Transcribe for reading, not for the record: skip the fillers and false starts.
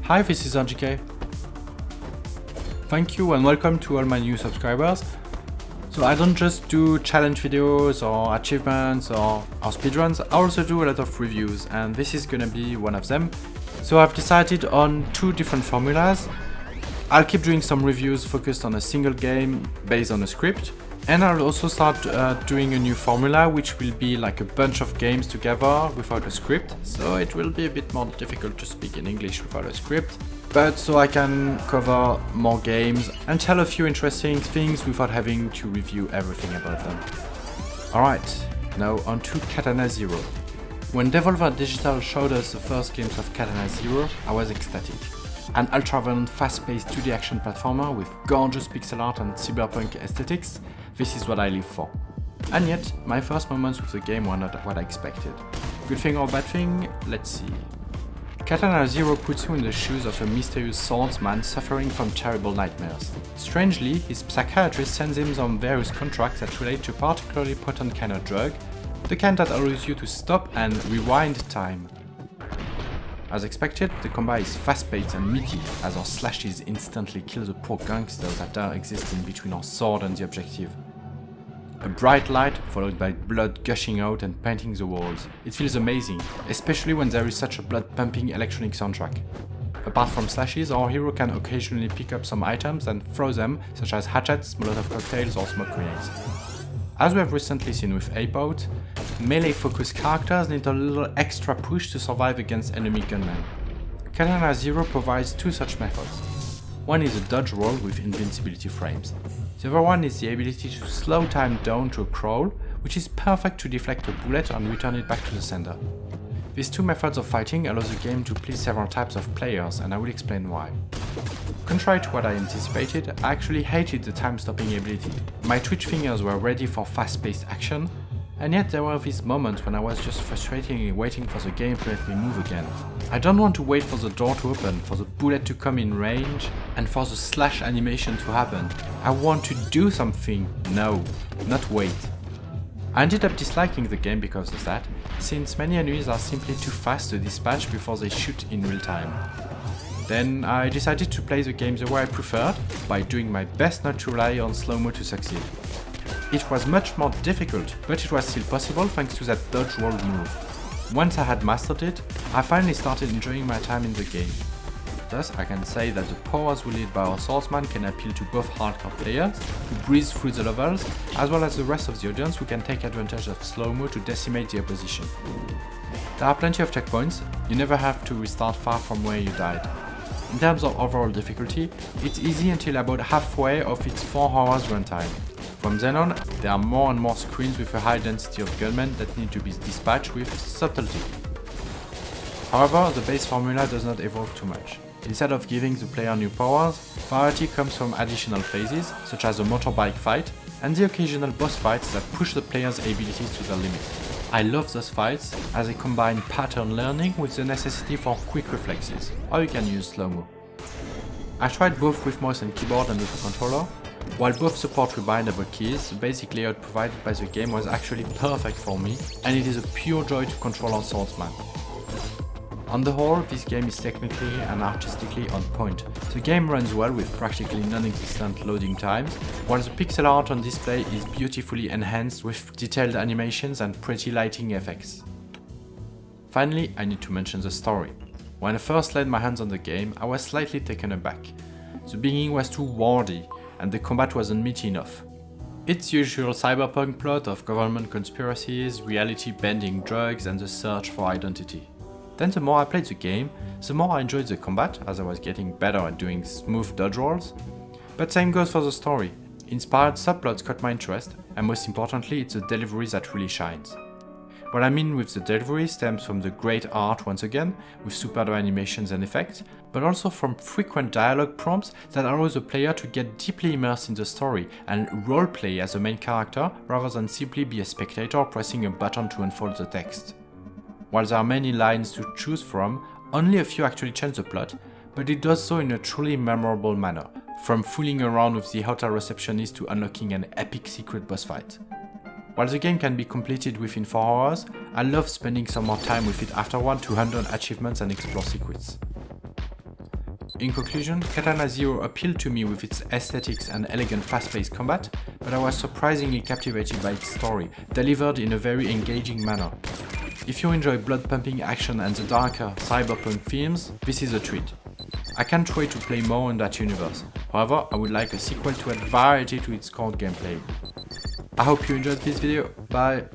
Hi, this is RGK. Thank you and welcome to all my new subscribers. So I don't just do challenge videos or achievements or speedruns, I also do a lot of reviews and this is gonna be one of them. So I've decided on two different formulas. I'll keep doing some reviews focused on a single game based on a script, and I'll also start doing a new formula which will be like a bunch of games together without a script, so it will be a bit more difficult to speak in English without a script, but so I can cover more games and tell a few interesting things without having to review everything about them. Alright, now on to Katana ZERO. When Devolver Digital showed us the first glimpse of Katana ZERO, I was ecstatic. An ultra-violent, fast-paced 2D action platformer with gorgeous pixel art and cyberpunk aesthetics, this is what I live for. And yet, my first moments with the game were not what I expected. Good thing or bad thing? Let's see. Katana ZERO puts you in the shoes of a mysterious swordsman suffering from terrible nightmares. Strangely, his psychiatrist sends him on various contracts that relate to a particularly potent kind of drug, the kind that allows you to stop and rewind time. As expected, the combat is fast-paced and meaty, as our slashes instantly kill the poor gangsters that are existing between our sword and the objective. A bright light, followed by blood gushing out and painting the walls. It feels amazing, especially when there is such a blood-pumping electronic soundtrack. Apart from slashes, our hero can occasionally pick up some items and throw them, such as hatchets, Molotov cocktails or smoke grenades. As we have recently seen with Ape-Out, melee-focused characters need a little extra push to survive against enemy gunmen. Katana ZERO provides two such methods. One is a dodge roll with invincibility frames. The other one is the ability to slow time down to a crawl, which is perfect to deflect a bullet and return it back to the sender. These two methods of fighting allow the game to please several types of players, and I will explain why. Contrary to what I anticipated, I actually hated the time-stopping ability. My twitch fingers were ready for fast-paced action, and yet there were these moments when I was just frustratingly waiting for the game to let me move again. I don't want to wait for the door to open, for the bullet to come in range, and for the slash animation to happen. I want to do something. No, not wait. I ended up disliking the game because of that, since many enemies are simply too fast to dispatch before they shoot in real time. Then I decided to play the game the way I preferred, by doing my best not to rely on Slowmo to succeed. It was much more difficult, but it was still possible thanks to that dodge roll move. Once I had mastered it, I finally started enjoying my time in the game. Thus, I can say that the powers wielded by our swordsman can appeal to both hardcore players, who breeze through the levels, as well as the rest of the audience who can take advantage of Slowmo to decimate the opposition. There are plenty of checkpoints, you never have to restart far from where you died. In terms of overall difficulty, it's easy until about halfway of its 4 hours runtime. From then on, there are more and more screens with a high density of gunmen that need to be dispatched with subtlety. However, the base formula does not evolve too much. Instead of giving the player new powers, variety comes from additional phases, such as a motorbike fight, and the occasional boss fights that push the player's abilities to their limit. I love those fights, as they combine pattern learning with the necessity for quick reflexes, or you can use Slowmo. I tried both with mouse and keyboard and with a controller. While both support rebindable keys, the basic layout provided by the game was actually perfect for me, and it is a pure joy to control our swordsman. On the whole, this game is technically and artistically on point. The game runs well with practically non-existent loading times, while the pixel art on display is beautifully enhanced with detailed animations and pretty lighting effects. Finally, I need to mention the story. When I first laid my hands on the game, I was slightly taken aback. The beginning was too wordy, and the combat wasn't meaty enough. It's the usual cyberpunk plot of government conspiracies, reality-bending drugs, and the search for identity. Then the more I played the game, the more I enjoyed the combat, as I was getting better at doing smooth dodge rolls. But same goes for the story. Inspired subplots caught my interest, and most importantly, it's the delivery that really shines. What I mean with the delivery stems from the great art once again, with superb animations and effects, but also from frequent dialogue prompts that allow the player to get deeply immersed in the story and roleplay as a main character rather than simply be a spectator pressing a button to unfold the text. While there are many lines to choose from, only a few actually change the plot, but it does so in a truly memorable manner, from fooling around with the hotel receptionist to unlocking an epic secret boss fight. While the game can be completed within 4 hours, I love spending some more time with it afterward to handle achievements and explore secrets. In conclusion, Katana ZERO appealed to me with its aesthetics and elegant fast-paced combat, but I was surprisingly captivated by its story, delivered in a very engaging manner. If you enjoy blood-pumping action and the darker cyberpunk themes, this is a treat. I can't wait to play more in that universe. However, I would like a sequel to add variety to its core gameplay. I hope you enjoyed this video. Bye!